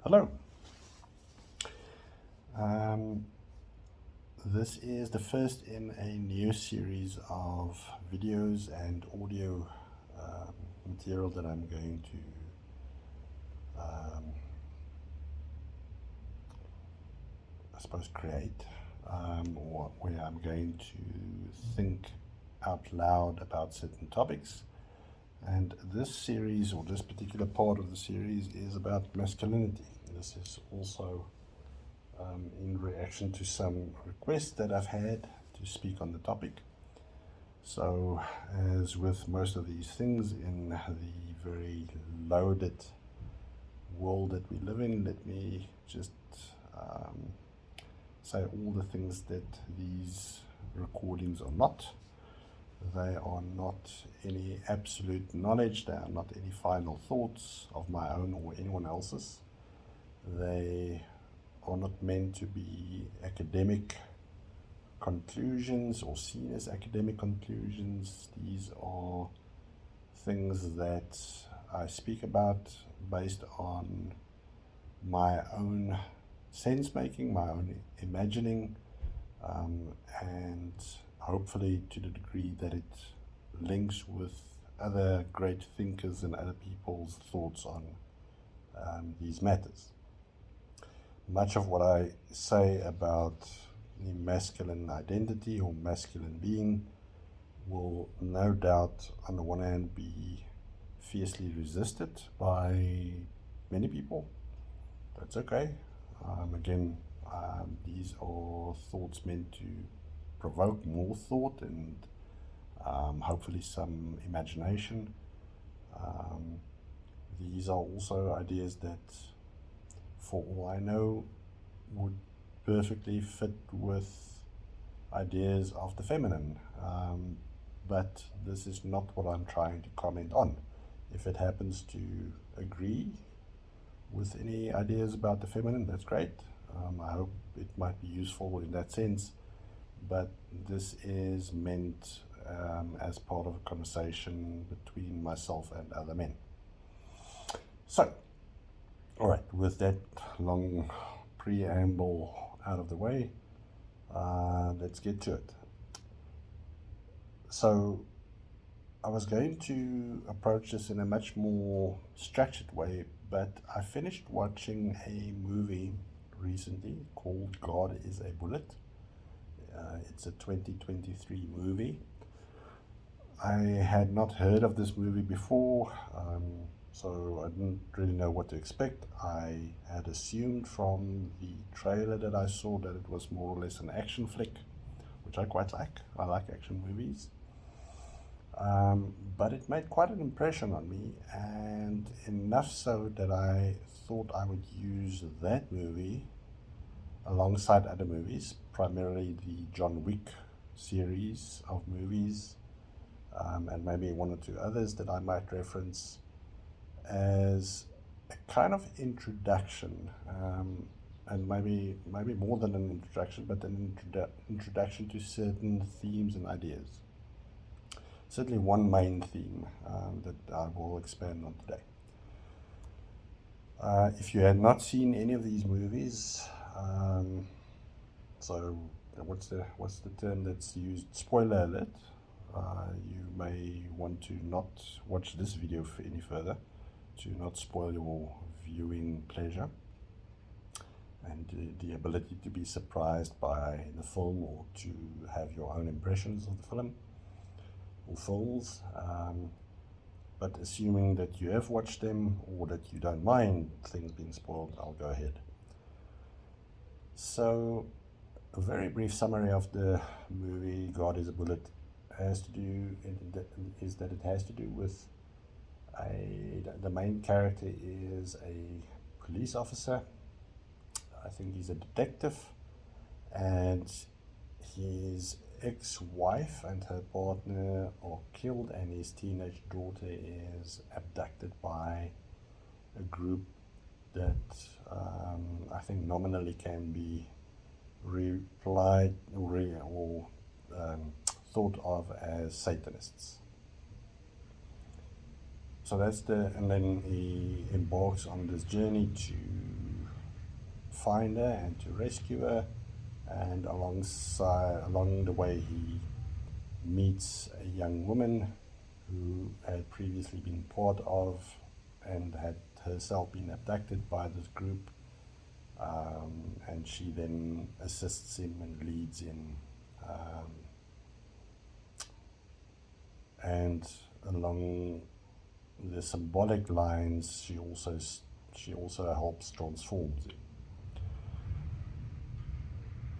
Hello. Um, this is the first in a new series of videos and audio material that I'm going to, I suppose, create, or where I'm going to think out loud about certain topics. And this series, or this particular part of the series, is about masculinity. This is also in reaction to some requests that I've had to speak on the topic. So, as with most of these things in the very loaded world that we live in, let me just say all the things that these recordings are not. They are not any absolute knowledge, they are not any final thoughts of my own or anyone else's. They are not meant to be academic conclusions or seen as academic conclusions. These are things that I speak about based on my own sense making, my own imagining, and hopefully to the degree that it links with other great thinkers and other people's thoughts on these matters. Much of what I say about the masculine identity or masculine being will no doubt, on the one hand, be fiercely resisted by many people. That's okay. Again, these are thoughts meant to provoke more thought and hopefully some imagination. These are also ideas that, for all I know, would perfectly fit with ideas of the feminine. But this is not what I'm trying to comment on. If it happens to agree with any ideas about the feminine, that's great. I hope it might be useful in that sense. But this is meant as part of a conversation between myself and other men. So, all right, with that long preamble out of the way, let's get to it. So, I was going to approach this in a much more structured way, but I finished watching a movie recently called God is a Bullet. It's a 2023 movie. I had not heard of this movie before, so I didn't really know what to expect. I had assumed from the trailer that I saw that it was more or less an action flick, which I quite like. I like action movies. But it made quite an impression on me, and enough so that I thought I would use that movie alongside other movies, primarily the John Wick series of movies, and maybe one or two others that I might reference, as a kind of introduction, and maybe more than an introduction, but an introduction to certain themes and ideas. Certainly one main theme that I will expand on today. If you had not seen any of these movies, so what's the term that's used? Spoiler alert. You may want to not watch this video any further, to not spoil your viewing pleasure and the ability to be surprised by the film or to have your own impressions of the film or films. But assuming that you have watched them or that you don't mind things being spoiled, I'll go ahead. So, a very brief summary of the movie God is a Bullet is that it has to do with the main character is a police officer. I think he's a detective, and his ex-wife and her partner are killed, and his teenage daughter is abducted by a group that I think nominally can be thought of as Satanists. So and then he embarks on this journey to find her and to rescue her. And along the way, he meets a young woman who had previously been part of and had herself been abducted by this group, and she then assists him and leads him, and along the symbolic lines, she also helps transform him.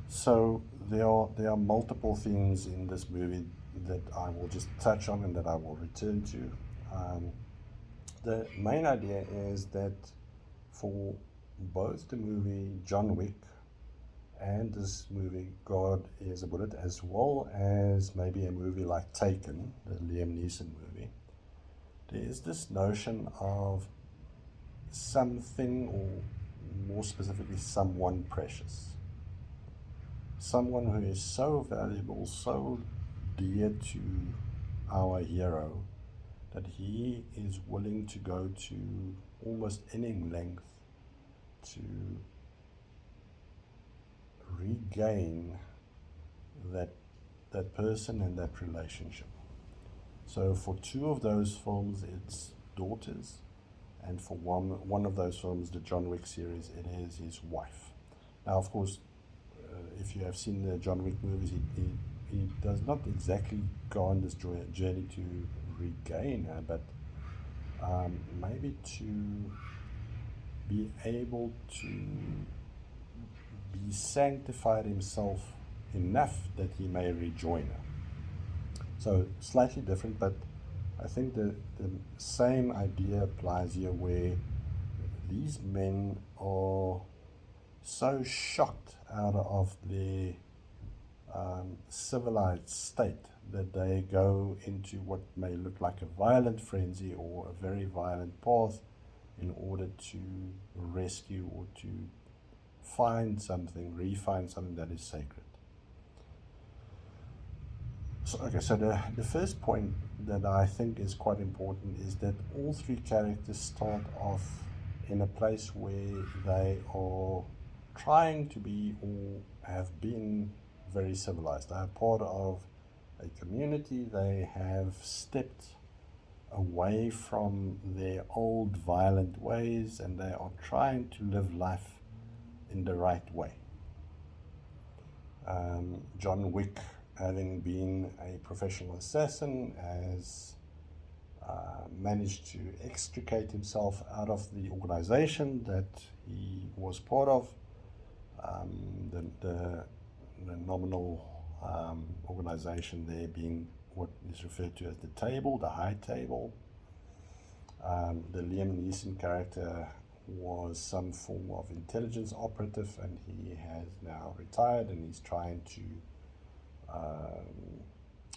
So there are multiple things in this movie that I will just touch on and that I will return to. The main idea is that for both the movie John Wick and this movie God is a Bullet, as well as maybe a movie like Taken, the Liam Neeson movie, there is this notion of something, or more specifically someone precious. Someone who is so valuable, so dear to our hero, that he is willing to go to almost any length to regain that person and that relationship. So for two of those films, it's daughters, and for one of those films, the John Wick series, it is his wife. Now, of course, if you have seen the John Wick movies, he does not exactly go on this journey to regain her, but maybe to be able to be sanctified himself enough that he may rejoin her. So slightly different, but I think the same idea applies here, where these men are so shocked out of their civilized state that they go into what may look like a violent frenzy or a very violent path in order to rescue or to refine something that is sacred. So the first point that I think is quite important is that all three characters start off in a place where they are trying to be or have been very civilized. They are part of a community. They have stepped away from their old violent ways, and they are trying to live life in the right way. John Wick, having been a professional assassin, has managed to extricate himself out of the organization that he was part of. The nominal organization there being what is referred to as the table, the high table. The Liam Neeson character was some form of intelligence operative, and he has now retired, and he's trying to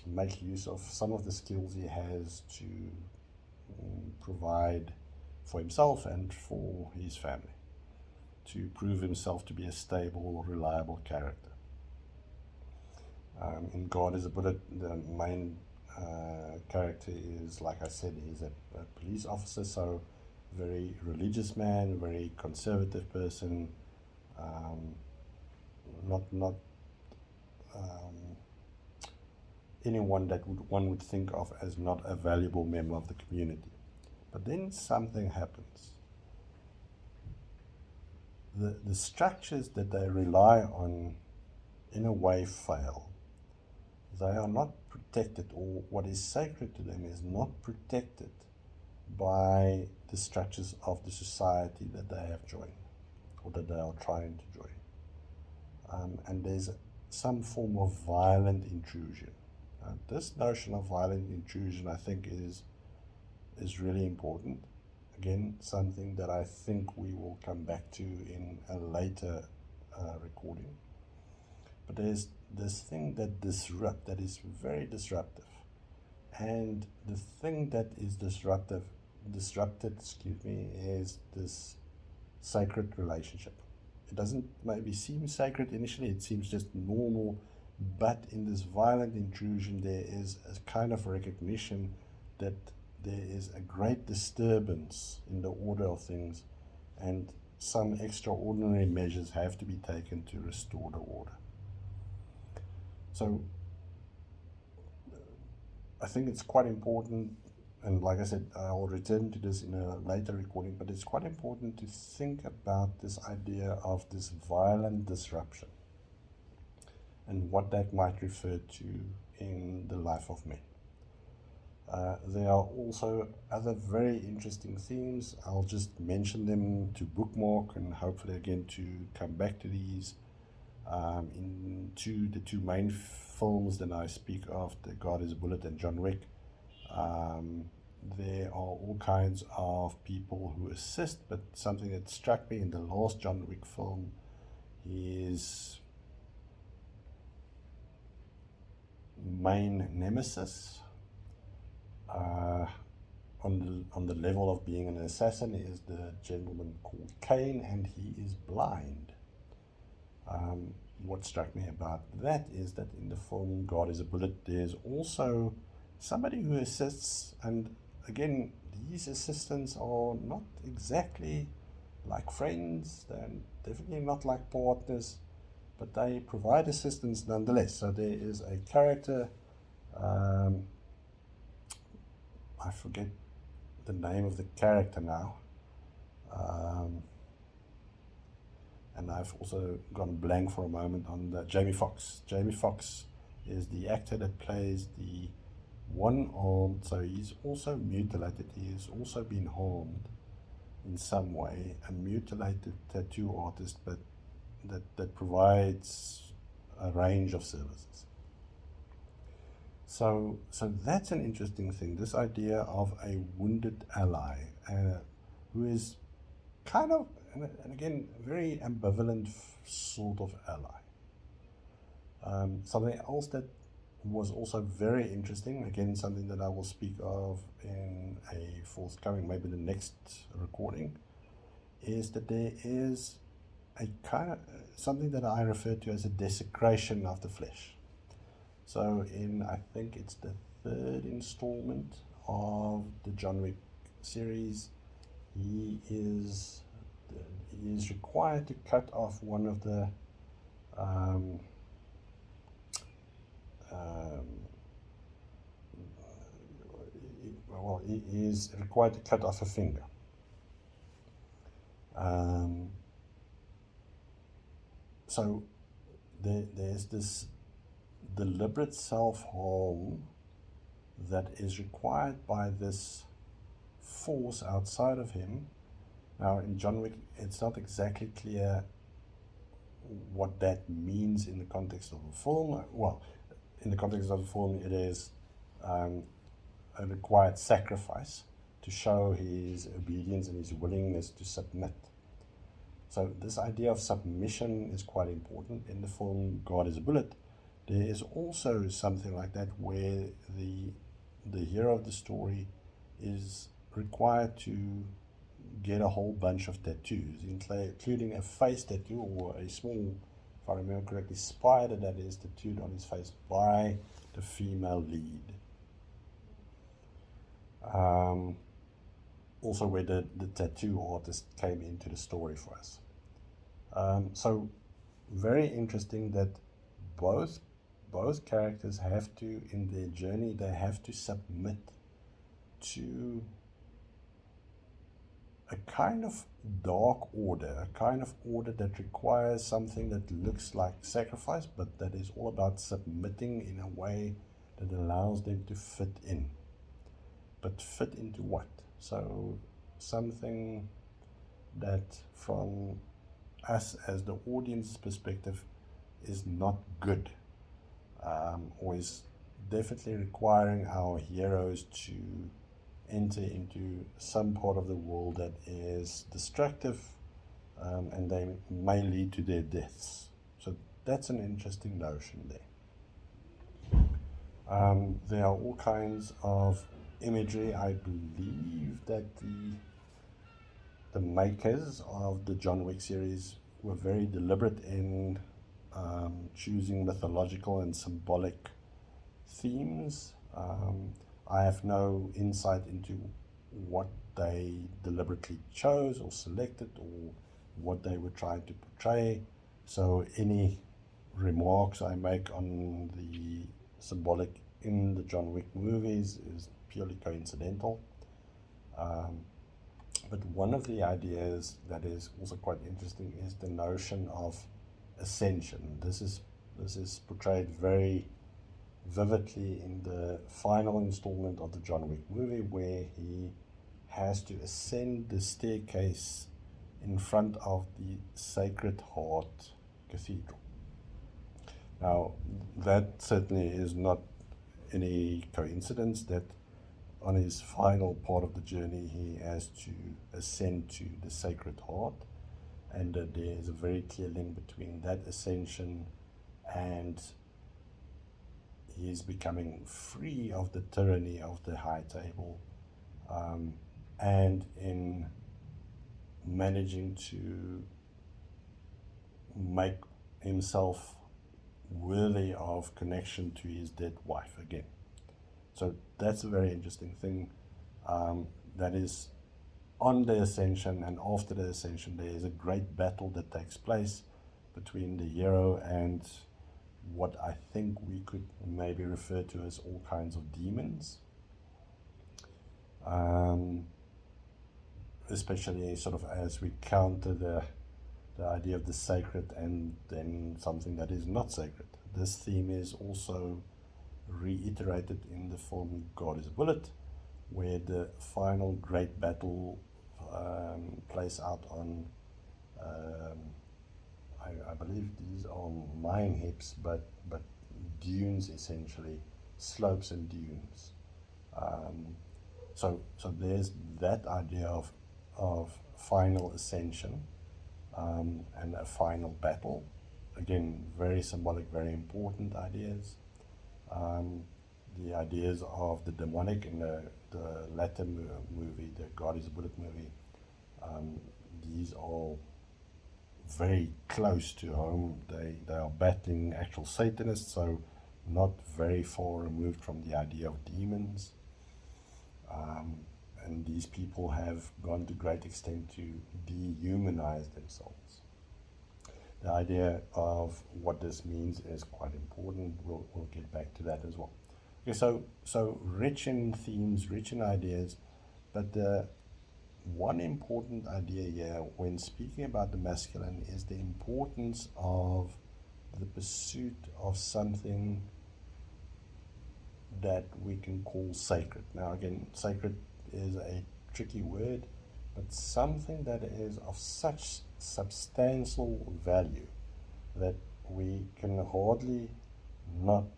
make use of some of the skills he has to provide for himself and for his family, to prove himself to be a stable, reliable character. In God is a Bullet, the main character is, like I said, he's a police officer, so very religious man, very conservative person, not anyone that one would think of as not a valuable member of the community. But then something happens. The structures that they rely on, in a way, fail. They are not protected, or what is sacred to them is not protected by the structures of the society that they have joined, or that they are trying to join. And there's some form of violent intrusion. This notion of violent intrusion, I think, is really important. Again, something that I think we will come back to in a later recording. But there's this thing that is very disruptive. And the thing that is disrupted, is this sacred relationship. It doesn't maybe seem sacred initially, it seems just normal, but in this violent intrusion there is a kind of recognition that there is a great disturbance in the order of things, and some extraordinary measures have to be taken to restore the order. So I think it's quite important, and like I said, I'll return to this in a later recording, but it's quite important to think about this idea of this violent disruption and what that might refer to in the life of men. There are also other very interesting themes. I'll just mention them to bookmark and hopefully again to come back to these. Into the two main films that I speak of, the God is a Bullet and John Wick, there are all kinds of people who assist, but something that struck me in the last John Wick film is main nemesis, on the level of being an assassin, is the gentleman called Kane, and he is blind. What struck me about that is that in the film God is a Bullet, there's also somebody who assists, and again, these assistants are not exactly like friends, they're definitely not like partners, but they provide assistance nonetheless. So there is a character, I forget the name of the character now, and I've also gone blank for a moment on the Jamie Foxx. Jamie Foxx is the actor that plays the one-armed, so he's also mutilated, he has also been harmed in some way, a mutilated tattoo artist, but that provides a range of services. So that's an interesting thing, this idea of a wounded ally, who is kind of, and again, very ambivalent sort of ally. Something else that was also very interesting, again, something that I will speak of in a forthcoming, maybe the next recording, is that there is a kind of something that I refer to as a desecration of the flesh. So in, I think it's the third installment of the John Wick series, he is required to cut off one of the he is required to cut off a finger. So there's this deliberate self-harm that is required by this force outside of him. Now in John Wick, it's not exactly clear what that means in the context of a film. Well, in the context of a film, it is a required sacrifice to show his obedience and his willingness to submit. So this idea of submission is quite important. In the film God is a Bullet, there is also something like that where the hero of the story is required to get a whole bunch of tattoos, including a face tattoo, or a small, if I remember correctly, spider that is tattooed on his face by the female lead. Also where the tattoo artist came into the story for us. So very interesting that both characters have to, in their journey, they have to submit to a kind of dark order, a kind of order that requires something that looks like sacrifice, but that is all about submitting in a way that allows them to fit in. But fit into what? So something that from us as the audience perspective is not good, or is definitely requiring our heroes to enter into some part of the world that is destructive, and they may lead to their deaths. So that's an interesting notion there. There are all kinds of imagery. I believe that the makers of the John Wick series were very deliberate in choosing mythological and symbolic themes. I have no insight into what they deliberately chose or selected, or what they were trying to portray. So any remarks I make on the symbolic in the John Wick movies is purely coincidental. But one of the ideas that is also quite interesting is the notion of ascension. This is portrayed very vividly in the final installment of the John Wick movie, where he has to ascend the staircase in front of the Sacred Heart Cathedral. Now, that certainly is not any coincidence that on his final part of the journey he has to ascend to the Sacred Heart, and there is a very clear link between that ascension and his becoming free of the tyranny of the high table, and in managing to make himself worthy of connection to his dead wife again. So that's a very interesting thing. That is on the ascension, and after the ascension there is a great battle that takes place between the hero and what I think we could maybe refer to as all kinds of demons. Especially sort of as we counter the idea of the sacred and then something that is not sacred. This theme is also reiterated in the film God is a Bullet, where the final great battle plays out on, I believe these are mine hips, but dunes essentially, slopes and dunes. So there's that idea of final ascension and a final battle. Again, very symbolic, very important ideas. The ideas of the demonic in the latter movie, the God is a Bullet movie, these are very close to home. They are battling actual Satanists, so not very far removed from the idea of demons. And these people have gone to great extent to dehumanize themselves. The idea of what this means is quite important. We'll get back to that as well. Okay, so rich in themes, rich in ideas, but the one important idea here when speaking about the masculine is the importance of the pursuit of something that we can call sacred. Now again, sacred is a tricky word, but something that is of such substantial value that we can hardly not,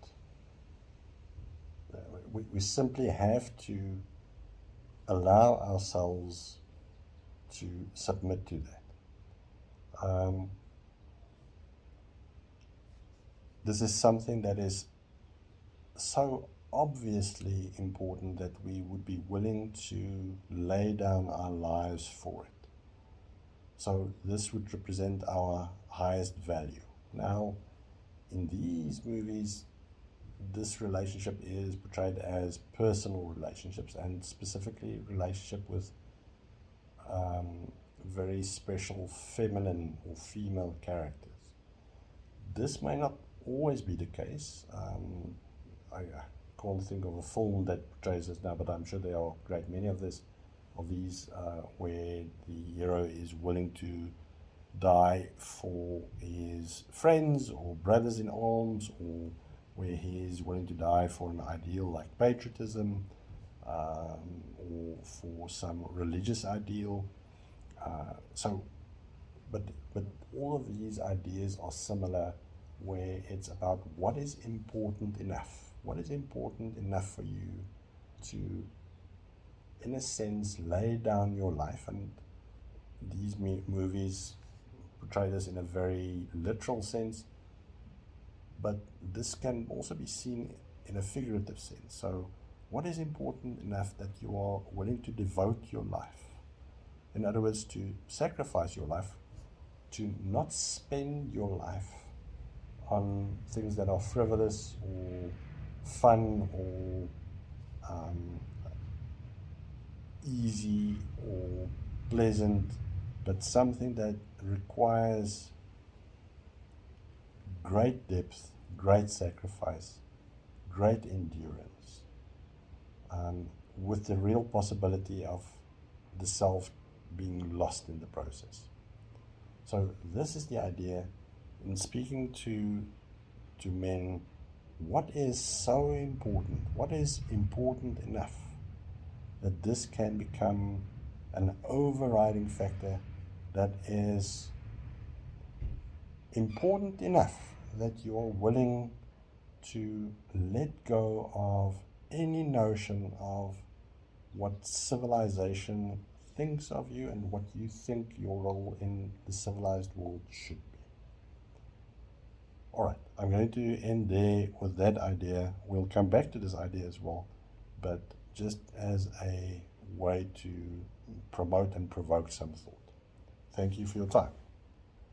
we simply have to allow ourselves to submit to that. This is something that is so obviously important that we would be willing to lay down our lives for it. So this would represent our highest value. Now, in these movies, this relationship is portrayed as personal relationships, and specifically relationship with very special feminine or female characters. This may not always be the case. I can't think of a film that portrays this now, but I'm sure there are a great many of these where the hero is willing to die for his friends or brothers in arms, or where he is willing to die for an ideal like patriotism, or for some religious ideal. But all of these ideas are similar, where it's about what is important enough. What is important enough for you to, in a sense, lay down your life? And these movies portray this in a very literal sense, but this can also be seen in a figurative sense. So what is important enough that you are willing to devote your life? In other words, to sacrifice your life, to not spend your life on things that are frivolous or fun or easy or pleasant, but something that requires great depth, great sacrifice, great endurance, with the real possibility of the self being lost in the process. So this is the idea in speaking to men. What is so important? What is important enough that this can become an overriding factor that is important enough that you are willing to let go of any notion of what civilization thinks of you and what you think your role in the civilized world should be. All right, I'm going to end there with that idea. We'll come back to this idea as well, but just as a way to promote and provoke some thought. Thank you for your time.